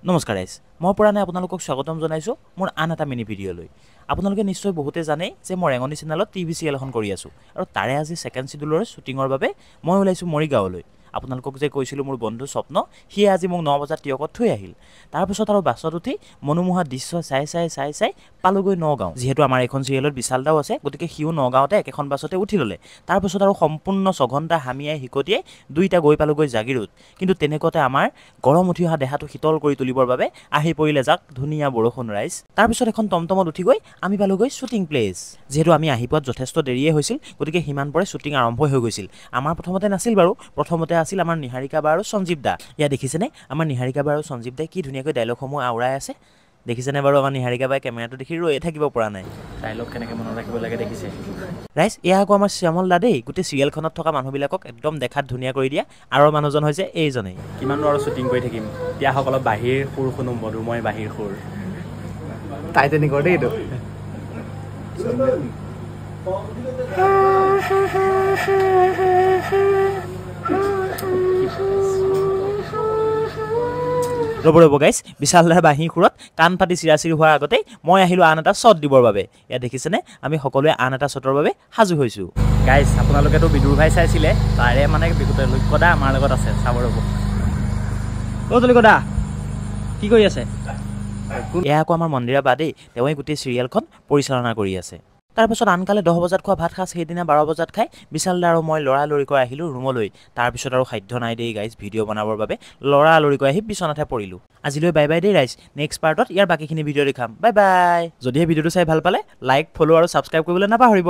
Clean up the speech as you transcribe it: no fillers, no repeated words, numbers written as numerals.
নমস্কাৰ গাইজ মই পৰা নাই আপোনালোকক স্বাগতম জনাইছোঁ মোৰ আন এটা মিনি ভিডিঅ'লৈ আপোনালোকে নিশ্চয় বহুতে জানে যে মই ৰেঙনি চেনেলত টিভি চিৰিয়েল এখন কৰি আছোঁ আৰু তাৰে আজি ছেকেণ্ড শিডিউলৰ শ্বুটিঙৰ বাবে মই ওলাইছোঁ মৰিগাঁৱলৈ আপোনালোকক যে কৈছিলোঁ মোৰ বন্ধু স্বপ্ন সিয়ে আজি মোক 9 বজাত টিয়কত থৈ আহিল তাৰপিছত আৰু বাছত উঠি মনোমোহা দৃশ্য চাই পালোগৈ নগাঁও যিহেতু আমাৰ এখন চিৰিয়েলত বিশাল দাও আছে গতিকে সিও নগাঁৱতে একেখন বাছতে উঠি ল'লে তাৰপিছত আৰু সম্পূৰ্ণ 6 ঘণ্টা হামিয়াই হিকটিয়াই দুইটা গৈ পালোগৈ জাগিৰোড কিন্তু তেনেকুৱাতে আমাৰ গৰম উঠি অহা দেহাটো শীতল কৰি তুলিবৰ বাবে আহি পৰিলে যাক ধুনীয়া বৰষুণ ৰাইজ তাৰপিছত এখন টমটমত উঠি গৈ আমি পালোগৈ শ্বুটিং প্লেচ যিহেতু আমি আহি পোৱাত যথেষ্ট দেৰিয়ে হৈছিল গতিকে সিমান পৰে শ্বুটিং আৰম্ভ হৈ গৈছিল আমাৰ প্ৰথমতে নাছিল বাৰু প্ৰথমতে আছিল আমাৰ নিহাৰিকা বা আৰু সঞ্জীৱ দা ইয়া দেখিছেনে আমাৰ নিহাৰিকা বা আৰু সঞ্জীৱ দাই কি ধুনীয়াকৈ ডায়লগসমূহ আওৰাই আছে দেখিছেনে বাৰু আমাৰ নিহাৰিকা বাই কেমেৰাটো দেখি ৰৈয়ে থাকিব পৰা নাই ডায়লগ কেনেকৈ মনত ৰাখিব লাগে দেখিছে ৰাইজ এয়া আকৌ আমাৰ শ্যামল দাদেই গোটেই চিৰিয়েলখনত থকা মানুহবিলাকক একদম দেখাত ধুনীয়া কৰি দিয়া আৰু মানুহজন হৈছে এইজনেই কিমানো আৰু শ্বুটিং কৰি থাকিম এতিয়াসকলক বাহিৰ সুৰ শুনো মধুময় বাহিৰ সুৰ টাইটেনিকৰ দেই এইটো ৰ'ব গাইছ বিশালদাৰ বাঁহী সুৰত কাণ পাতি চিৰাচিৰি হোৱাৰ আগতেই মই আহিলোঁ আন এটা শ্বট দিবৰ বাবে ইয়াত দেখিছেনে আমি সকলোৱে আন এটা শ্বটৰ বাবে সাজু হৈছোঁ গাইছ আপোনালোকেতো বিদুৰ ভাই চাইছিলে তাৰে মানে লক্ষ্যদা আমাৰ লগত আছে চাব ৰ'ব লক্ষ্যদা কি কৰি আছে এয়া আকৌ আমাৰ মন্দিৰা বাদেই তেওঁৱেই গোটেই চিৰিয়েলখন পৰিচালনা কৰি আছে তাৰপিছত আনকালে 10 বজাত খোৱা ভাত সাজ সেইদিনা 12 বজাত খাই বিশালদা আৰু মই লৰালৰিকৈ আহিলোঁ ৰুমলৈ তাৰপিছত আৰু সাধ্য নাই দেই গাইজ ভিডিঅ' বনাবৰ বাবে লৰালৰিকৈ আহি বিচনাতে পৰিলোঁ আজিলৈ বাই বাই দেই ৰাইজ নেক্সট পাৰ্টত ইয়াৰ বাকীখিনি ভিডিঅ' দেখাম বাই বাই যদিহে ভিডিঅ'টো চাই ভাল পালে লাইক ফ'ল' আৰু ছাবস্ক্ৰাইব কৰিবলৈ নাপাহৰিব